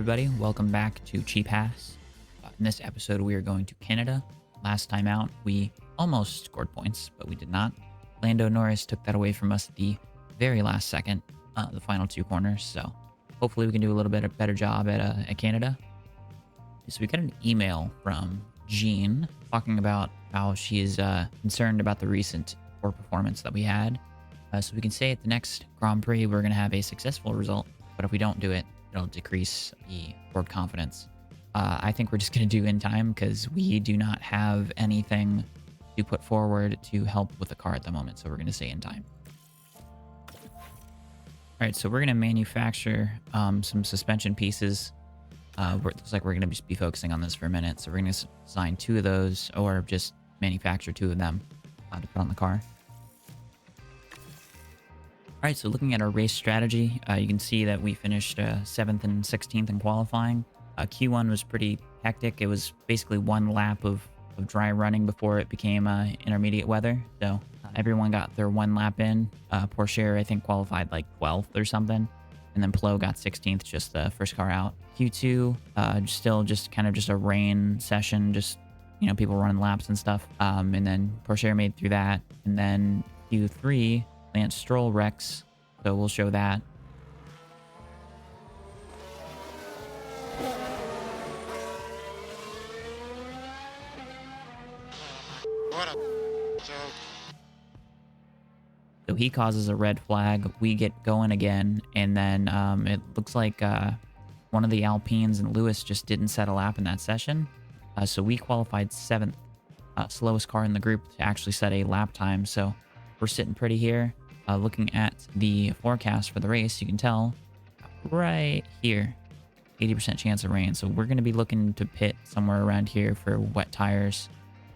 everybody. Welcome back to Cheap Haass. In this episode, we are going to Canada. Last time out, we almost scored points, but we did not. Lando Norris took that away from us at the very last second, the final two corners. So hopefully we can do a little bit of better job at Canada. So we got an email from Jean talking about how she is concerned about the recent poor performance that we had. So we can say at the next Grand Prix, we're going to have a successful result. But if we don't do it, it'll decrease the board confidence. I think we're just going to do in time because we do not have anything to put forward to help with the car at the moment. So we're going to say in time. All right, so we're going to manufacture some suspension pieces. It looks like we're going to be focusing on this for a minute. So we're going to design two of those or just manufacture two of them to put on the car. All right, so looking at our race strategy, you can see that we finished 7th and 16th in qualifying. Q1 was pretty hectic. It was basically one lap of dry running before it became intermediate weather. So everyone got their one lap in. Porsche, I think, qualified like 12th or something. And then Plo got 16th, just the first car out. Q2, still just kind of just a rain session, just, you know, people running laps and stuff. And then Porsche made through that. And then Q3, Lance Stroll wrecks, so we'll show that. What up? So he causes a red flag. We get going again, and then it looks like one of the Alpines and Lewis just didn't set a lap in that session. So we qualified 7th, slowest car in the group to actually set a lap time. So we're sitting pretty here. Looking at the forecast for the race, you can tell right here, 80% chance of rain. So we're going to be looking to pit somewhere around here for wet tires.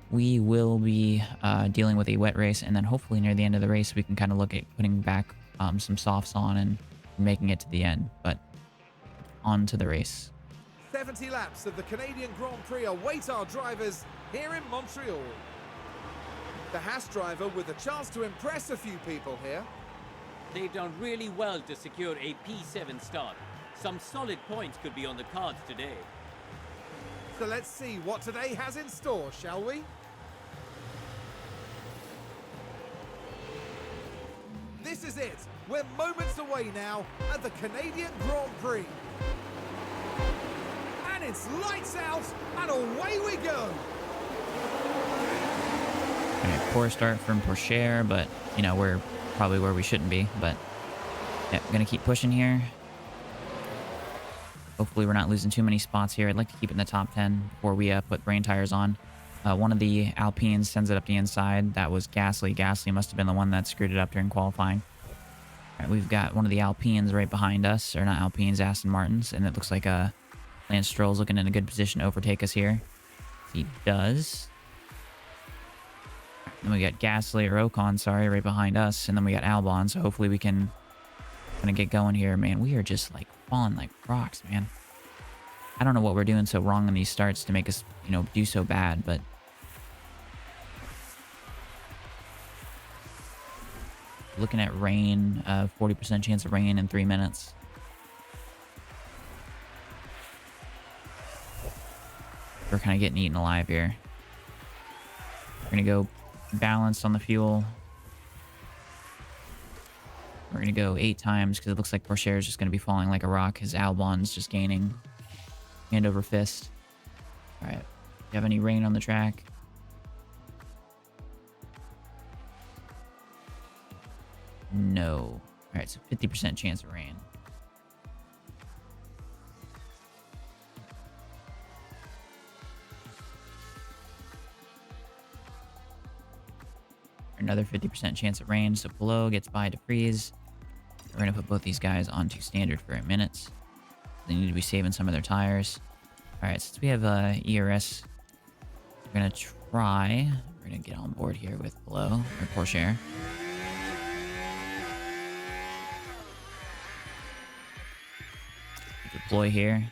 We will be dealing with a wet race, and then hopefully near the end of the race, we can kind of look at putting back some softs on and making it to the end. But on to the race. 70 laps of the Canadian Grand Prix await our drivers here in Montreal. The Haas driver with a chance to impress a few people here. They've done really well to secure a P7 start. Some solid points could be on the cards today. So let's see what today has in store, shall we? This is it. We're moments away now at the Canadian Grand Prix. And it's lights out and away we go. All right, poor start from Porsche, but, you know, we're probably where we shouldn't be. But, yeah, I'm going to keep pushing here. Hopefully we're not losing too many spots here. I'd like to keep it in the top 10 before we put rain tires on. One of the Alpines sends it up the inside. That was Gasly. Gasly must have been the one that screwed it up during qualifying. All right, we've got one of the Alpines right behind us. Or not Alpines, Aston Martins. And it looks like Lance Stroll's looking in a good position to overtake us here. He does. Then we got Gasly or Ocon, sorry, right behind us. And then we got Albon, so hopefully we can kind of get going here. Man, we are just like falling like rocks, man. I don't know what we're doing so wrong in these starts to make us, you know, do so bad, but looking at rain, 40% chance of rain in 3 minutes. We're kind of getting eaten alive here. We're going to go balanced on the fuel. We're going to go 8 times because it looks like Porsche is just going to be falling like a rock. His Albon's just gaining hand over fist. All right. Do you have any rain on the track? No. All right, so 50% chance of rain. Another 50% chance of rain, so below gets by to freeze. We're going to put both these guys onto standard for a minute. They need to be saving some of their tires. All right, since we have ERS, we're going to try. We're going to get on board here with below, or Porsche. Deploy here.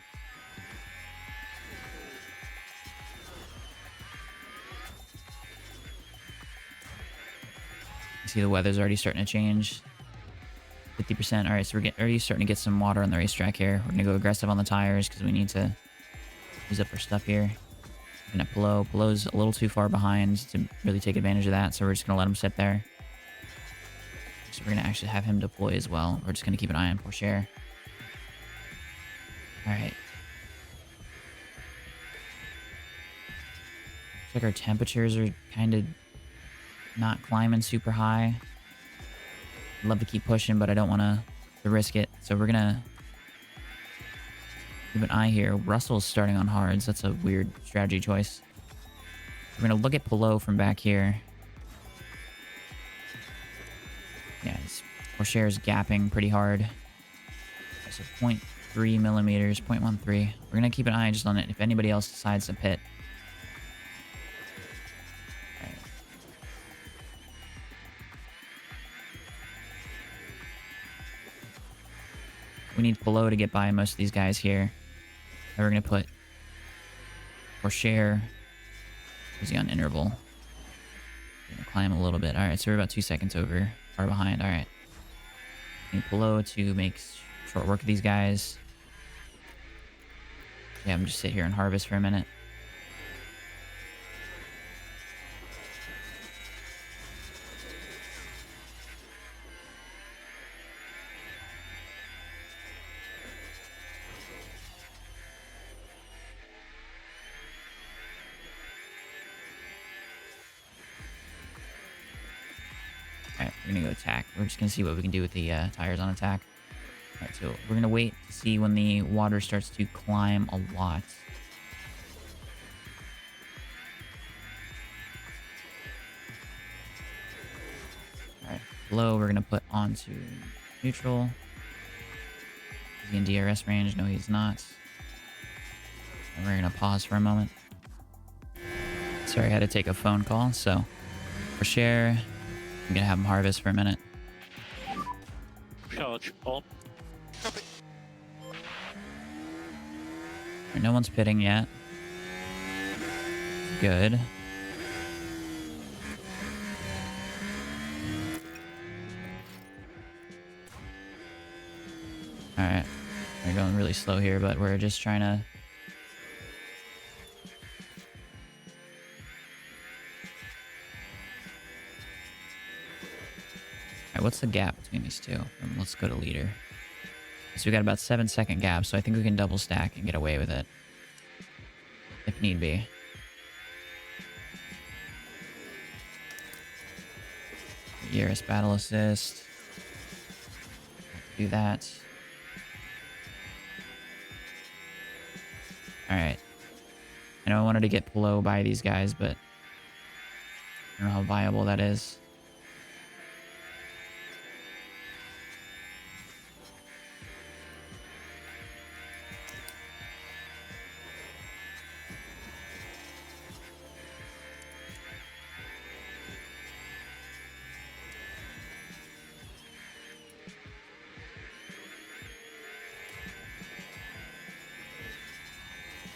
See, the weather's already starting to change. 50%. All right, so we're already starting to get some water on the racetrack here. We're going to go aggressive on the tires because we need to use up our stuff here. And at Pillow. Pillow's a little too far behind to really take advantage of that, so we're just going to let him sit there. So we're going to actually have him deploy as well. We're just going to keep an eye on Pourchaire. All right. Looks like our temperatures are kind of not climbing super high. I'd love to keep pushing, but I don't want to risk it. So we're going to keep an eye here. Russell's starting on hards. That's a weird strategy choice. We're going to look at Pillow from back here. Yeah, Pourchaire's gapping pretty hard. So 0.3 millimeters, 0.13. We're going to keep an eye just on it if anybody else decides to pit. Right. We need Pillow to get by most of these guys here. And we're going to put Pourchaire. Is he on interval? Gonna climb a little bit. All right, so we're about 2 seconds over. Far behind. All right. Need Pillow to make short work of these guys. Yeah, I'm just sit here and harvest for a minute. Alright, we're gonna go attack. We're just gonna see what we can do with the tires on attack. Alright, so we're gonna wait to see when the water starts to climb a lot. Alright, Low we're gonna put onto neutral. Is he in DRS range? No, he's not. And we're gonna pause for a moment. Sorry, I had to take a phone call, so Pourchaire. I'm gonna have him harvest for a minute. Charge on. Copy. Right, no one's pitting yet. Good. Alright. We're going really slow here, but we're just trying to... Alright, what's the gap between these two? Let's go to leader. So we got about 7-second gap, so I think we can double stack and get away with it. If need be. ERS battle assist. Do that. Alright. I know I wanted to get Pillow by these guys, but I don't know how viable that is.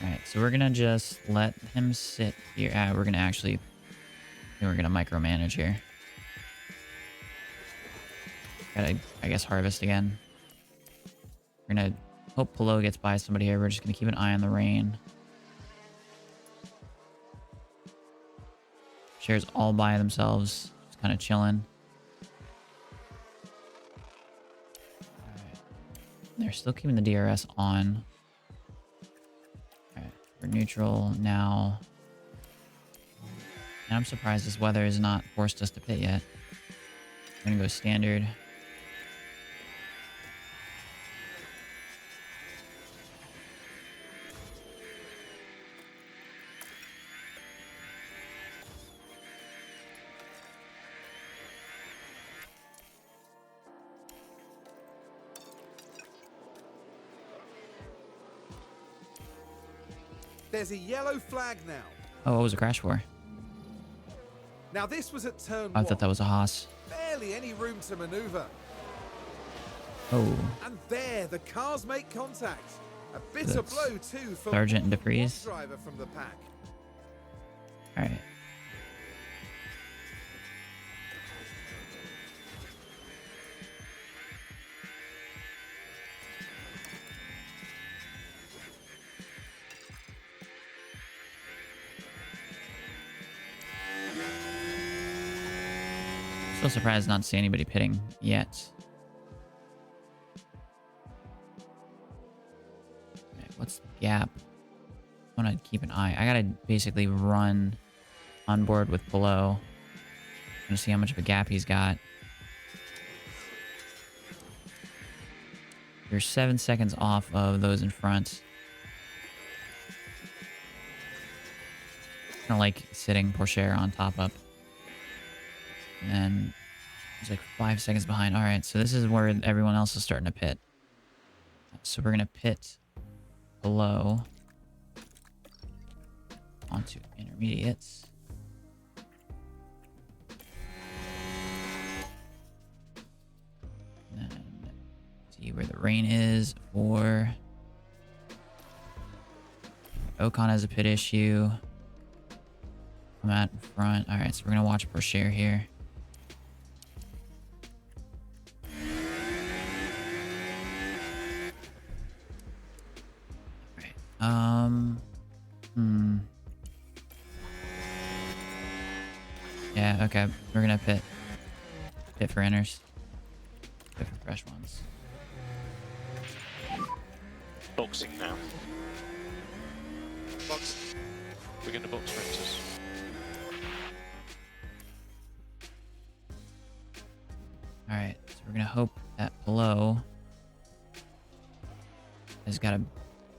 Alright, so we're gonna just let him sit here. We're gonna actually... We're gonna micromanage here. Gotta, I guess, harvest again. We're gonna hope Pillow gets by somebody here. We're just gonna keep an eye on the rain. Shares all by themselves. Just kind of chilling. Alright. They're still keeping the DRS on. We're neutral now. And I'm surprised this weather has not forced us to pit yet. We're gonna go standard. There's a yellow flag now. Oh, what was a crash for? Now this was at turn I 1. thought that was a Haas. Barely any room to maneuver. Oh. And there, the cars make contact. A bitter That's blow too for Sargent and one DeFries. driver from the pack. Alright. Still surprised not to see anybody pitting yet. Okay, what's the gap? I want to keep an eye. I gotta basically run on board with below. I'm gonna see how much of a gap he's got. You're 7 seconds off of those in front. Kind of like sitting Porsche on top up. And then he's like 5 seconds behind. All right, so this is where everyone else is starting to pit. So we're gonna pit below onto intermediates. And then see where the rain is for Ocon has a pit issue. I'm out in front. All right, so we're gonna watch Porsche here. Yeah, okay. We're gonna pit. Pit for inners. Pit for fresh ones. Boxing now. Box. We're going to box sprinters. Alright, so we're gonna hope that below has got a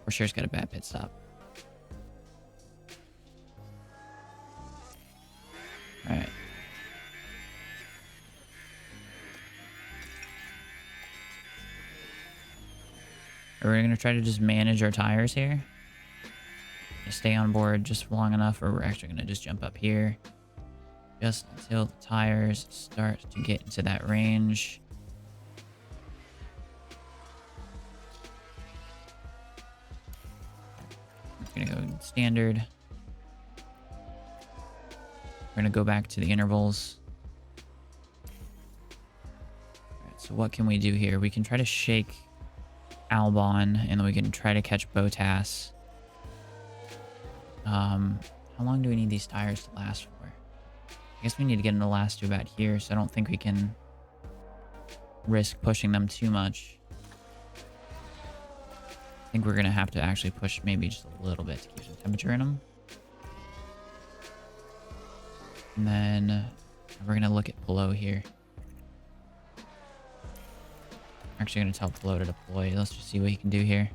for sure's got a bad pit stop. Alright. Are we gonna try to just manage our tires here? Stay on board just long enough, or we're actually gonna just jump up here just until the tires start to get into that range. We're gonna go standard. We're gonna go back to the intervals. All right, so what can we do here? We can try to shake Albon, and then we can try to catch Bottas. How long do we need these tires to last for? I guess we need to get them to last to about here, so I don't think we can risk pushing them too much. I think we're gonna have to actually push maybe just a little bit to keep some temperature in them. And then we're gonna look at below here. I'm actually gonna tell below to deploy. Let's just see what he can do here.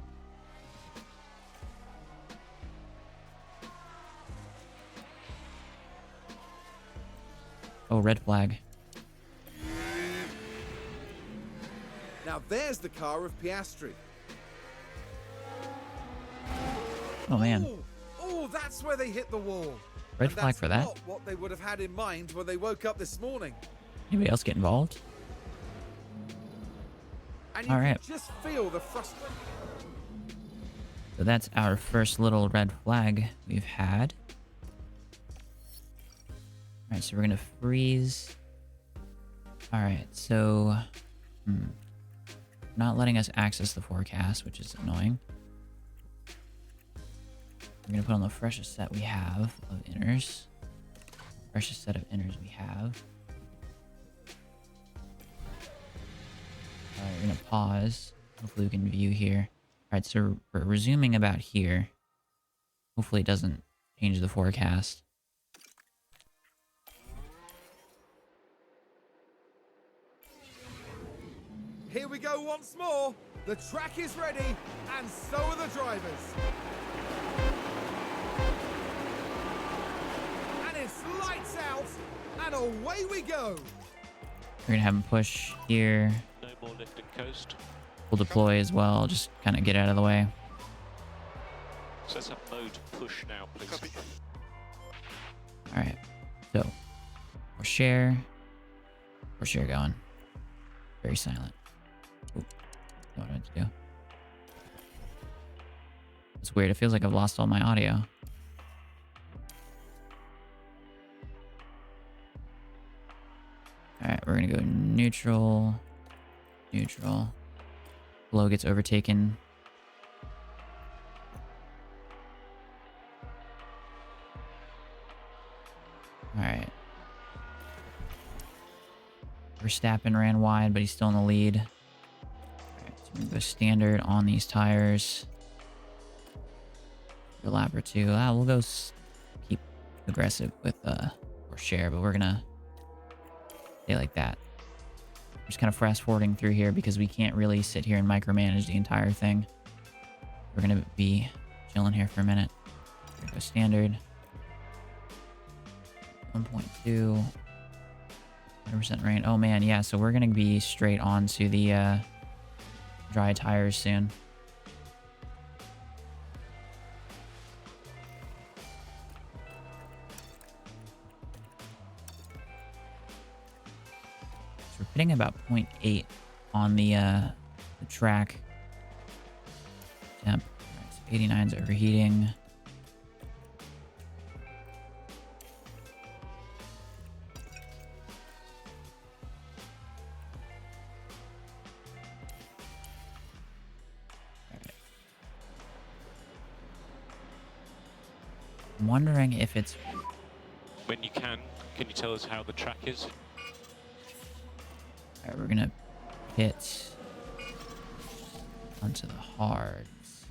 Oh, red flag. Now there's the car of Piastri. Oh man, Oh, that's where they hit the wall. red And flag that's for that. not what they would have had in mind when they woke up this morning. Anybody else get involved? And you All can right. just feel the frustration. So that's our first little red flag we've had. All right, so we're gonna freeze. All right, so not letting us access the forecast, which is annoying. We're gonna put on the freshest set we have of inners. Freshest set of inners we have. All right, we're gonna pause. Hopefully we can view here. All right, so we're resuming about here. Hopefully it doesn't change the forecast. Here we go once more. The track is ready, and so are the drivers. And it's lights out, and away we go. We're gonna have him push here. No more lift and coast. We'll deploy as well, just kind of get out of the way. So let's have mode push now, please. Copy. All right, so we're share going. Very silent. Ooh, don't know what I meant to do. It's weird. It feels like I've lost all my audio. All right, we're gonna go neutral. Neutral. Below gets overtaken. All right. Verstappen ran wide, but he's still in the lead. All right, so we're gonna go standard on these tires. A lap or two. We'll go keep aggressive with or share, but we're gonna stay like that. Just kind of fast forwarding through here because we can't really sit here and micromanage the entire thing. We're gonna be chilling here for a minute. Go standard. 1.2. 100% rain. Oh man, yeah. So we're gonna be straight onto the dry tires soon. We're hitting about 0.8 on the track temp. Right, so 89's overheating. I'm wondering if it's... When you can you tell us how the track is? Alright, we're gonna pit onto the hards.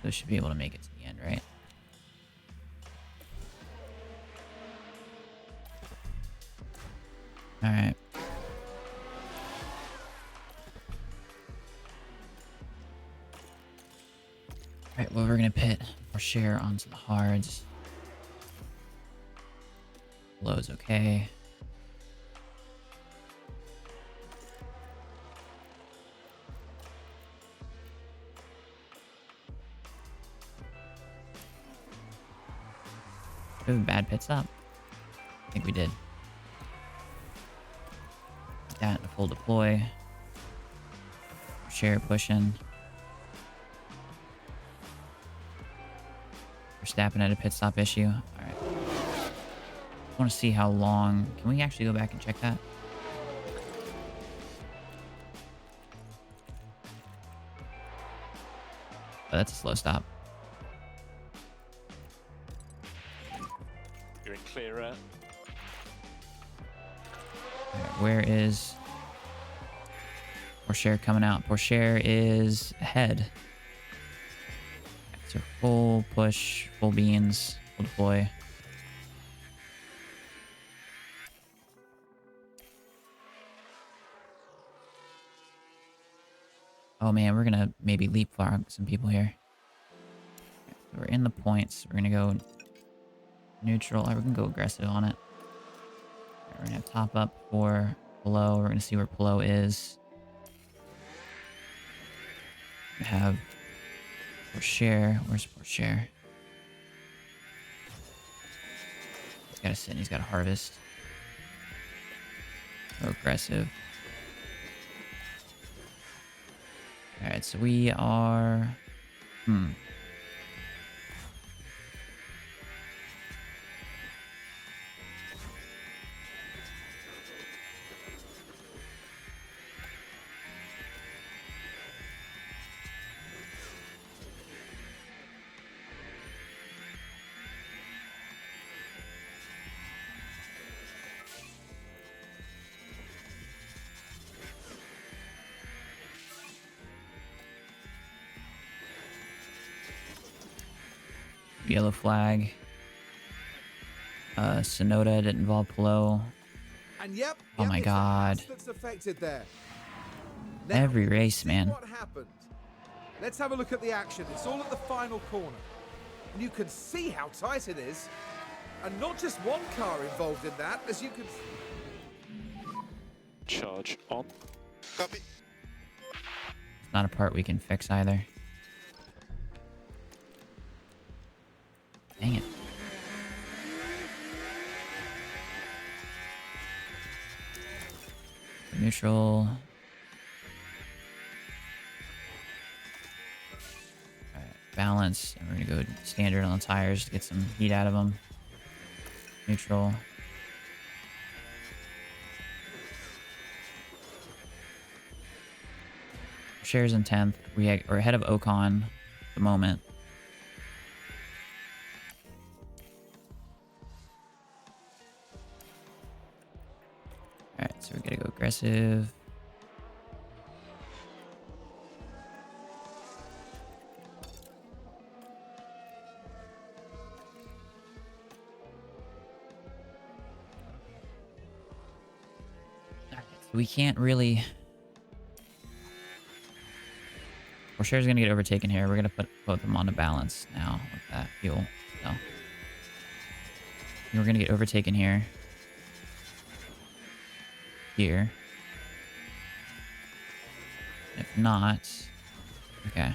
Those should be able to make it to the end, right? Alright. Alright, well, we're gonna pit or share onto the hards. Low's okay. Do we have a bad pit stop? I think we did. That a full deploy. Share pushing. Verstappen at a pit stop issue. Alright. I want to see how long. Can we actually go back and check that? Oh, that's a slow stop. You're in clearer. Alright, where is Porsche coming out? Porsche is ahead. So full push, full beans, full deploy. Oh man, we're gonna maybe leapfrog some people here. So we're in the points. We're gonna go neutral. Or we can go aggressive on it. We're gonna have top up for below. We're gonna see where below is. We have Porsche. Where's Porsche? He's got to sit and he's got to harvest. Go aggressive. Alright, so we are... Yellow flag. Sonoda didn't involve Polo. And yep, Oh my it's the God. Haas that's affected there. Now, Every race, see man. What happened? Let's have a look at the action. It's all at the final corner. And you can see how tight it is. And not just one car involved in that, as you can... Charge on. Copy. It's not a part we can fix either. Dang it. Neutral. Alright, balance. And we're gonna go standard on the tires to get some heat out of them. Neutral. Shares in 10th. We're ahead of Ocon at the moment. Alright, so we gotta go aggressive. Alright, so we can't really... Corsair's gonna get overtaken here. We're gonna put both of them on a balance now with that fuel. So we're gonna get overtaken here. Here. If not, okay.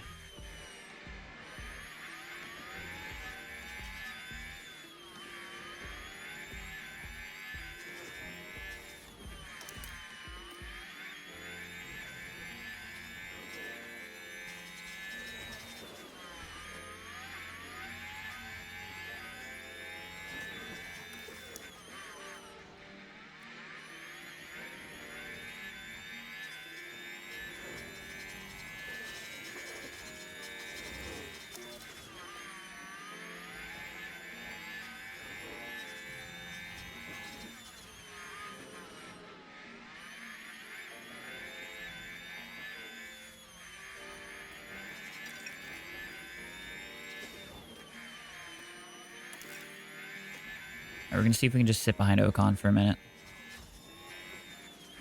Alright, we're gonna see if we can just sit behind Ocon for a minute.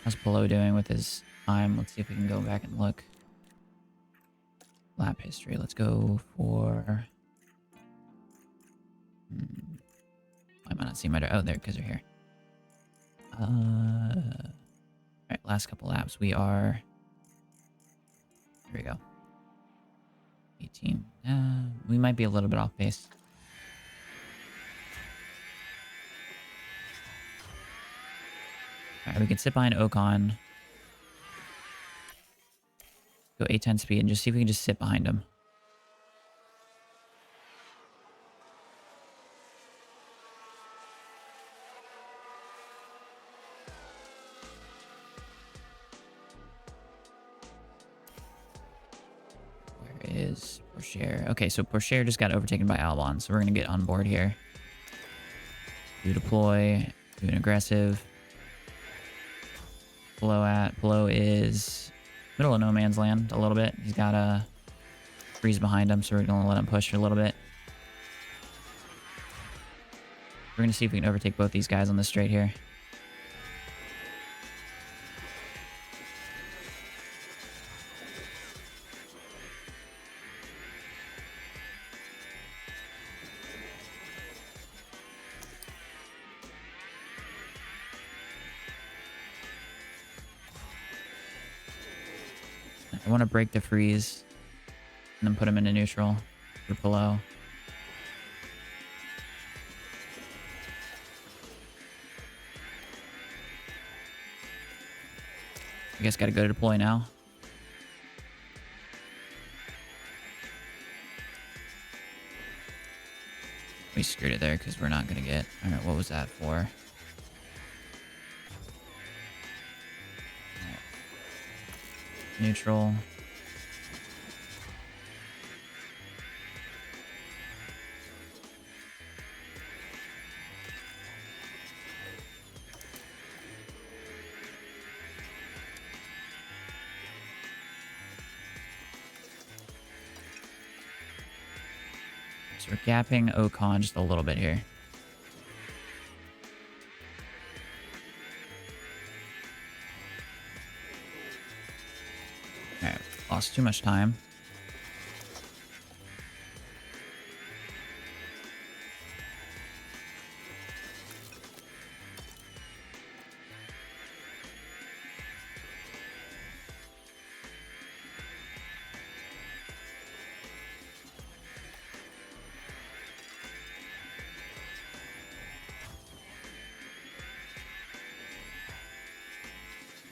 How's Polo doing with his time? Let's see if we can go back and look. Lap history. Let's go for... Why am I not seeing my... Oh, there, because they're here. Alright, last couple laps. We are... Here we go. 18. We might be a little bit off pace. Alright, we can sit behind Ocon. Go 810 speed and just see if we can just sit behind him. Where is Pourchaire? Okay, so Pourchaire just got overtaken by Albon, so we're going to get on board here. Do deploy, do an aggressive. Polo is middle of no man's land a little bit. He's got a freeze behind him, so we're going to let him push a little bit. We're going to see if we can overtake both these guys on this straight here. I want to break the freeze and then put him into neutral for Polo. I guess gotta go to deploy now. We screwed it there because we're not gonna get... Alright, what was that for? Neutral. So we're gapping Ocon just a little bit here. Alright, lost too much time.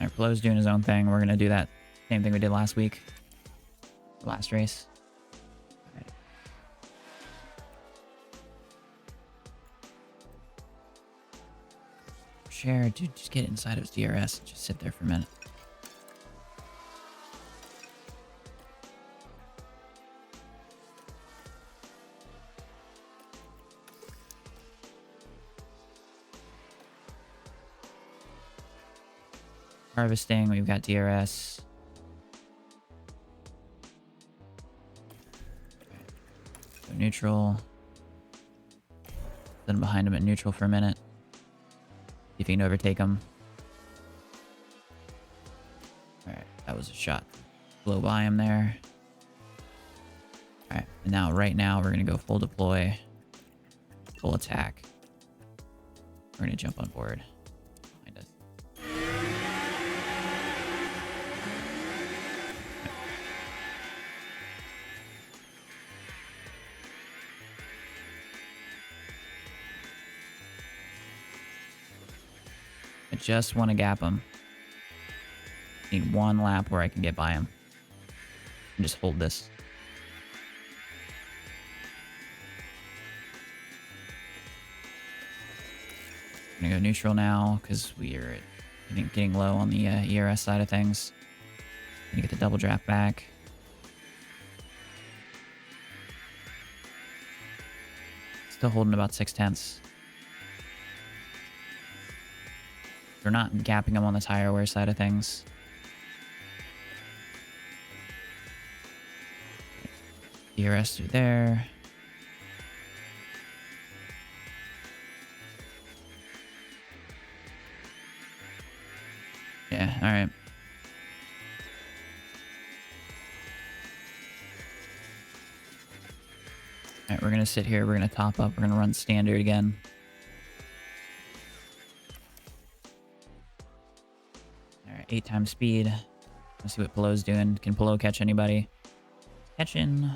Alright, Polo's doing his own thing. We're going to do that same thing we did last week. Last race. Alright. Share, dude, just get inside of his DRS and just sit there for a minute. harvesting. We've got DRS. Go neutral. Then behind him at neutral for a minute. See if he can overtake him. Alright, that was a shot. Blow by him there. Alright, and now right now we're gonna go full deploy. Full attack. We're gonna jump on board. Behind us. I just want to gap him. Need one lap where I can get by him. And just hold this. I'm gonna go neutral now because we are getting low on the ERS side of things. Gonna get the double draft back. Still holding about 6/10. We're not gapping them on the tire wear side of things. ERS through there. Yeah, alright. Alright, we're gonna sit here, we're gonna top up, we're gonna run standard again. Alright, 8 times speed. Let's see what Pelot's doing. Can Pelot catch anybody? Catching.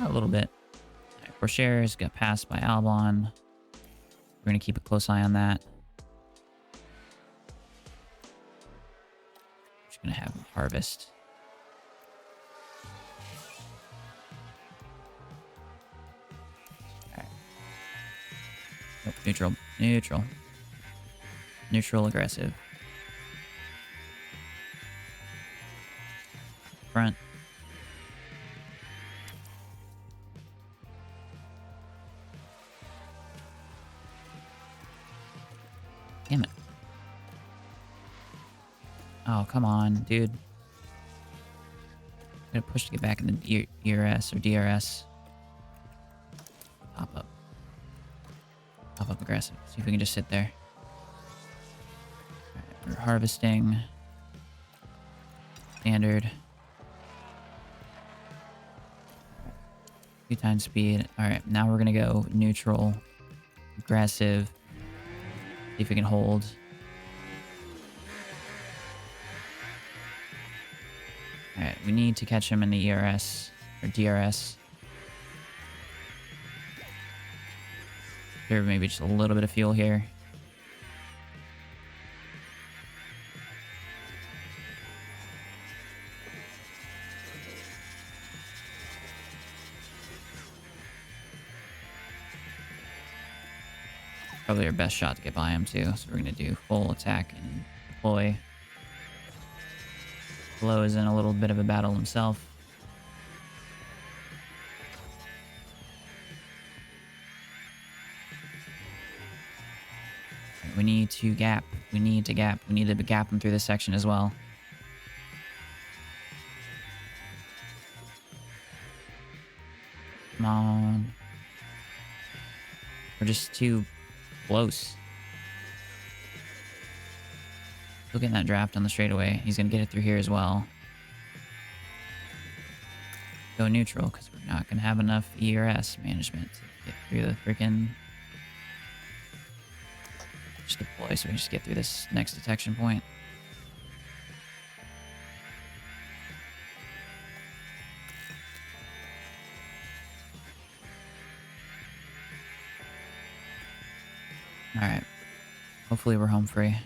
A little bit. Alright, Porschere's got passed by Albon. We're gonna keep a close eye on that. Just gonna have him harvest. Alright. Nope, neutral. Neutral. Neutral aggressive. Front. Damn it. Oh, come on, dude. Gotta push to get back in the ERS or DRS. Pop up. Pop up aggressive. See if we can just sit there. Alright, we're harvesting. Standard. 2 times speed. Alright, now we're gonna go neutral. Aggressive. See if we can hold. Alright, we need to catch him in the ERS or DRS. There maybe just a little bit of fuel here. Probably our best shot to get by him too. So we're gonna do full attack and deploy. Flo is in a little bit of a battle himself. We need to gap. We need to gap. We need to gap him through this section as well. Come on. We're just too close. Still getting that draft on the straightaway. He's going to get it through here as well. Go neutral because we're not going to have enough ERS management to get through the freaking... Just deploy so we can just get through this next detection point. Alright. Hopefully we're home free.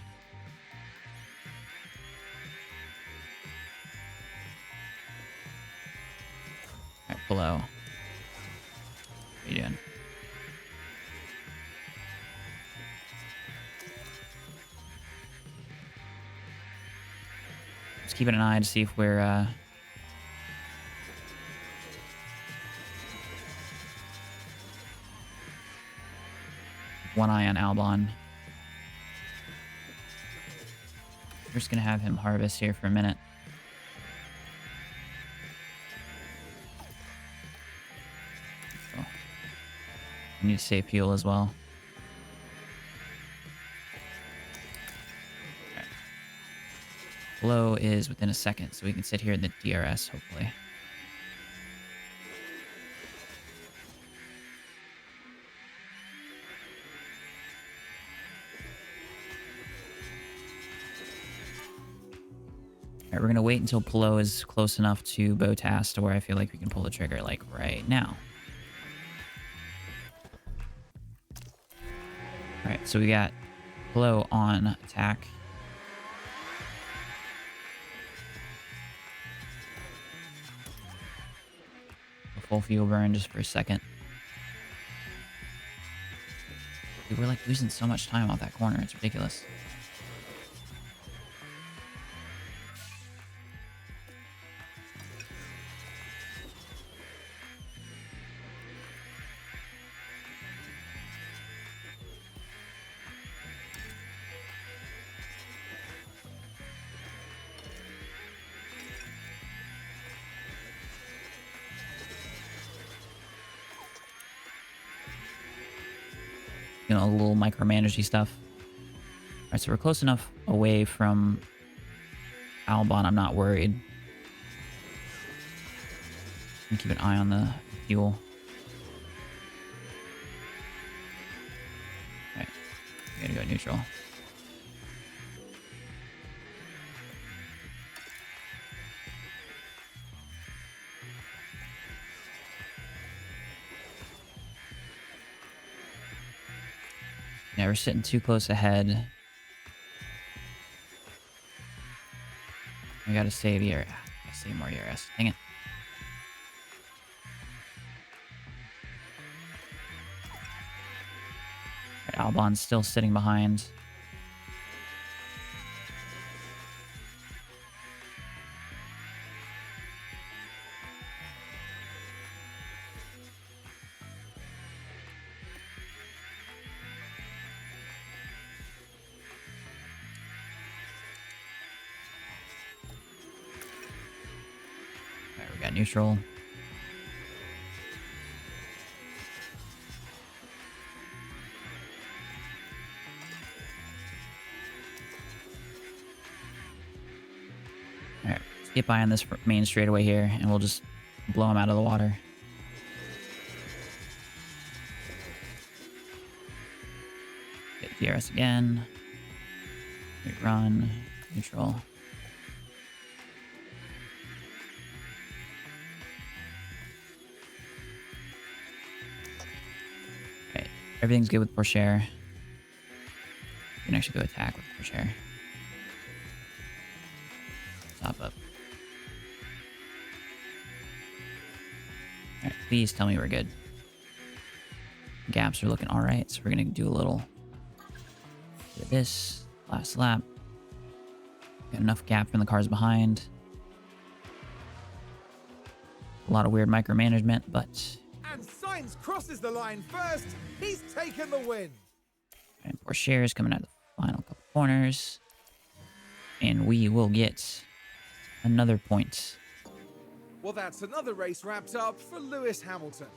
Alright, below. What are you doing? Just keeping an eye to see if we're one eye on Albon. We're just going to have him harvest here for a minute. Oh. We need to save fuel as well. Okay. Blow is within a second, so we can sit here in the DRS, hopefully. Alright, we're going to wait until Pelot is close enough to Bottas to where I feel like we can pull the trigger, like, right now. Alright, so we got Pelot on attack. A full fuel burn just for a second. Dude, we're, like, losing so much time off that corner. It's ridiculous. You know, a little micromanagey stuff. All right, so we're close enough away from Albon. I'm not worried. And keep an eye on the fuel. Okay, we gotta go neutral. Yeah, we're sitting too close ahead. We gotta save ERS. Save more ERS. Dang it. Right, Albon's still sitting behind. Got neutral. Alright, let's get by on this main straightaway here, and we'll just blow him out of the water. Get DRS again. Run. Neutral. Everything's good with Pourchaire. You can actually go attack with Pourchaire. Top up. Alright, please tell me we're good. Gaps are looking alright, so we're gonna do a little bit of this. Last lap. Got enough gap from the cars behind. A lot of weird micromanagement, but... And Sainz crosses the line first. He's taken the win. And Pourchaire is coming out of the final couple corners. And we will get another point. Well, that's another race wrapped up for Lewis Hamilton.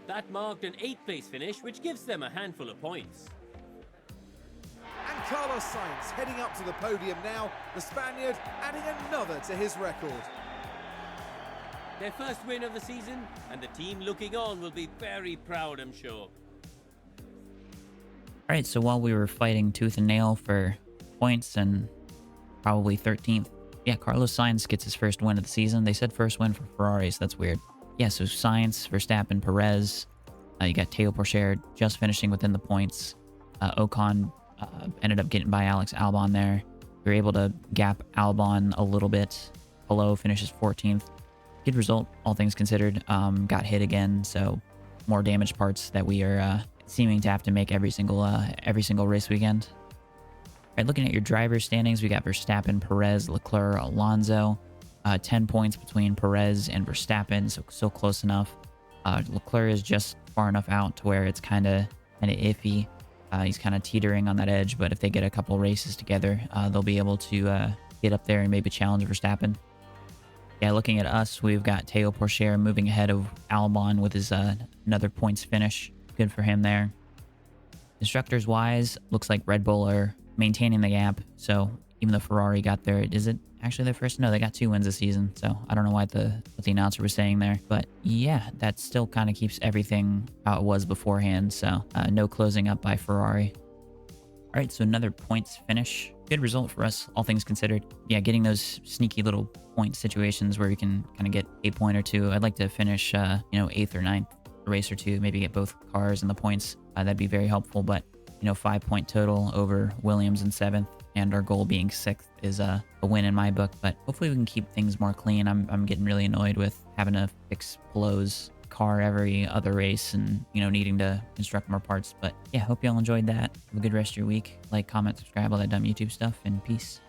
That marked an 8th place finish, which gives them a handful of points. And Carlos Sainz heading up to the podium now. The Spaniard adding another to his record. Their first win of the season, and the team looking on will be very proud, I'm sure. Alright, so while we were fighting tooth and nail for points and probably 13th, yeah, Carlos Sainz gets his first win of the season. They said first win for Ferraris. That's weird. Yeah, so Sainz, Verstappen, Perez. You got Teo Pourchaire just finishing within the points. Ocon ended up getting by Alex Albon there. We were able to gap Albon a little bit. Pelot finishes 14th. Good result, all things considered. Got hit again, so more damaged parts that we are seeming to have to make every single race weekend. All right, looking at your driver standings, we got Verstappen, Perez, Leclerc, Alonso. 10 points between Perez and Verstappen, so close enough. Leclerc is just far enough out to where it's kind of iffy. He's kind of teetering on that edge, but if they get a couple races together, they'll be able to get up there and maybe challenge Verstappen. Yeah, looking at us, we've got Teo Pourchaire moving ahead of Albon with his another points finish. Good for him there. Constructors wise, looks like Red Bull are maintaining the gap. So even though Ferrari got there, is it actually their first? No, they got 2 wins this season. So I don't know what the announcer was saying there. But yeah, that still kind of keeps everything how it was beforehand. So no closing up by Ferrari. All right, so another points finish. Good result for us, all things considered. Yeah, getting those sneaky little point situations where we can kind of get a point or two. I'd like to finish, 8th or 9th, a race or two, maybe get both cars and the points. That'd be very helpful. But 5-point total over Williams in 7th, and our goal being 6th is a win in my book. But hopefully we can keep things more clean. I'm getting really annoyed with having to fix Pelot's car every other race and needing to construct more parts. But yeah, hope y'all enjoyed that. Have a good rest of your week. Like, comment, subscribe, all that dumb YouTube stuff, and peace.